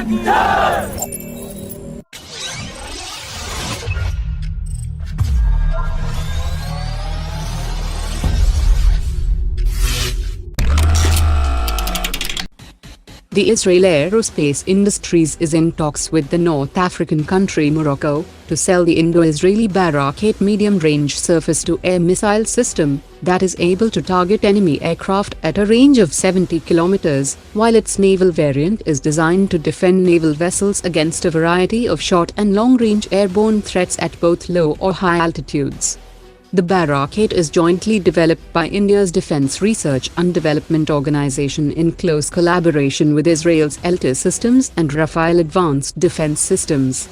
The Israel Aerospace Industries is in talks with the North African country Morocco to sell the Indo-Israeli Barak-8 medium-range surface-to-air missile system that is able to target enemy aircraft at a range of 70 kilometers, while its naval variant is designed to defend naval vessels against a variety of short and long-range airborne threats at both low or high altitudes. The Barak-8 is jointly developed by India's Defence Research and Development Organization in close collaboration with Israel's LT Systems and Rafale Advanced Defense Systems.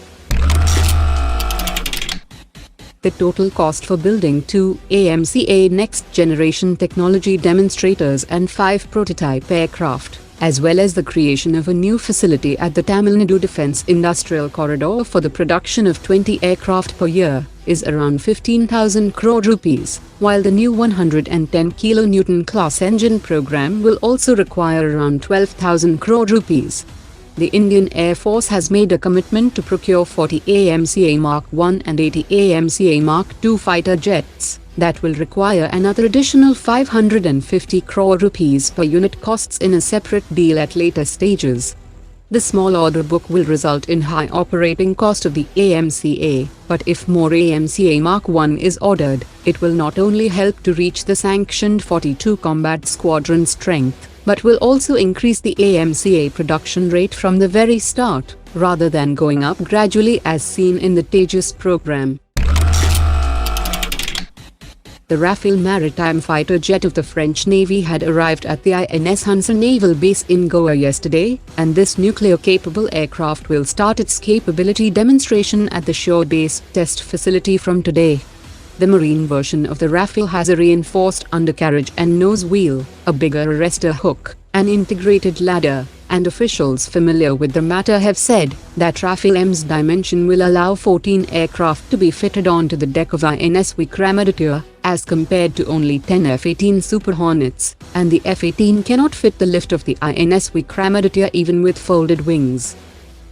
The total cost for building 2 AMCA next-generation technology demonstrators and 5 prototype aircraft, as well as the creation of a new facility at the Tamil Nadu Defence Industrial Corridor for the production of 20 aircraft per year, is around 15,000 crore rupees, while the new 110 kN class engine program will also require around 12,000 crore rupees. The Indian Air Force has made a commitment to procure 40 AMCA Mark I and 80 AMCA Mark II fighter jets. That will require another additional 550 crore rupees per unit costs in a separate deal at later stages. The small order book will result in high operating cost of the AMCA, but if more AMCA Mark I is ordered, it will not only help to reach the sanctioned 42 combat squadron strength, but will also increase the AMCA production rate from the very start, rather than going up gradually as seen in the Tejas program. The Rafale maritime fighter jet of the French Navy had arrived at the INS Hunsa naval base in Goa yesterday, and this nuclear-capable aircraft will start its capability demonstration at the shore-based test facility from today. The marine version of the Rafale has a reinforced undercarriage and nose wheel, a bigger arrestor hook, an integrated ladder, and officials familiar with the matter have said that Rafale-M's dimension will allow 14 aircraft to be fitted onto the deck of INS Vikramaditya, as compared to only 10 F-18 Super Hornets, and the F-18 cannot fit the lift of the INS Vikramaditya even with folded wings.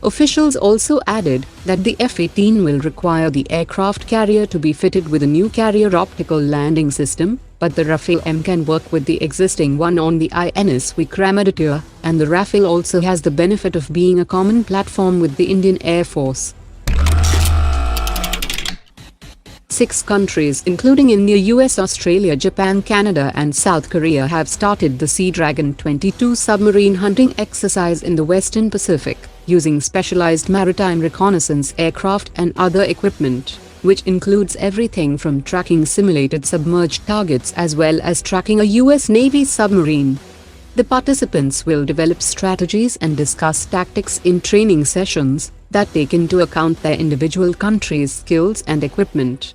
Officials also added that the F-18 will require the aircraft carrier to be fitted with a new carrier optical landing system, but the Rafale-M can work with the existing one on the INS Vikramaditya, and the Rafale also has the benefit of being a common platform with the Indian Air Force. 6 countries including India, US, Australia, Japan, Canada and South Korea have started the Sea Dragon 22 submarine hunting exercise in the Western Pacific, using specialized maritime reconnaissance aircraft and other equipment, which includes everything from tracking simulated submerged targets as well as tracking a US Navy submarine. The participants will develop strategies and discuss tactics in training sessions that take into account their individual country's skills and equipment.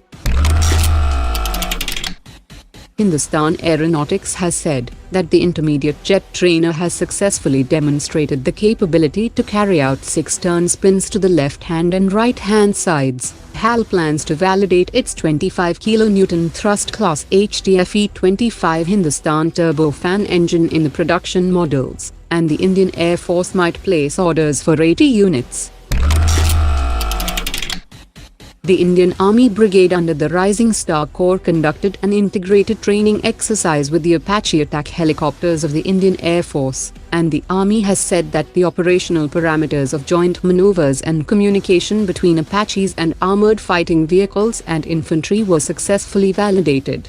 Hindustan Aeronautics has said that the intermediate jet trainer has successfully demonstrated the capability to carry out 6 turn spins to the left-hand and right-hand sides. HAL plans to validate its 25 kN thrust class HTFE-25 Hindustan turbofan engine in the production models, and the Indian Air Force might place orders for 80 units. The Indian Army Brigade under the Rising Star Corps conducted an integrated training exercise with the Apache attack helicopters of the Indian Air Force, and the Army has said that the operational parameters of joint maneuvers and communication between Apaches and armored fighting vehicles and infantry were successfully validated.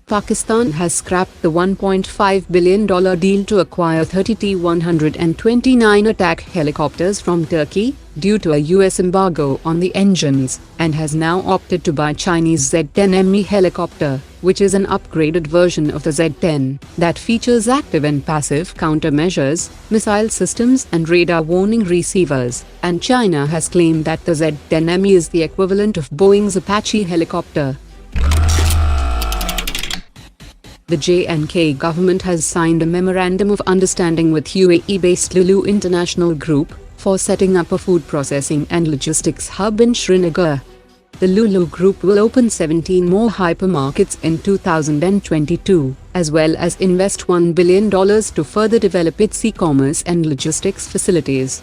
Pakistan has scrapped the $1.5 billion deal to acquire 30 T-129 attack helicopters from Turkey, due to a US embargo on the engines, and has now opted to buy Chinese Z-10ME helicopter, which is an upgraded version of the Z-10 that features active and passive countermeasures, missile systems and radar warning receivers, and China has claimed that the Z-10ME is the equivalent of Boeing's Apache helicopter. The J&K government has signed a memorandum of understanding with UAE-based LuLu International Group for setting up a food processing and logistics hub in Srinagar. The LuLu Group will open 17 more hypermarkets in 2022, as well as invest $1 billion to further develop its e-commerce and logistics facilities.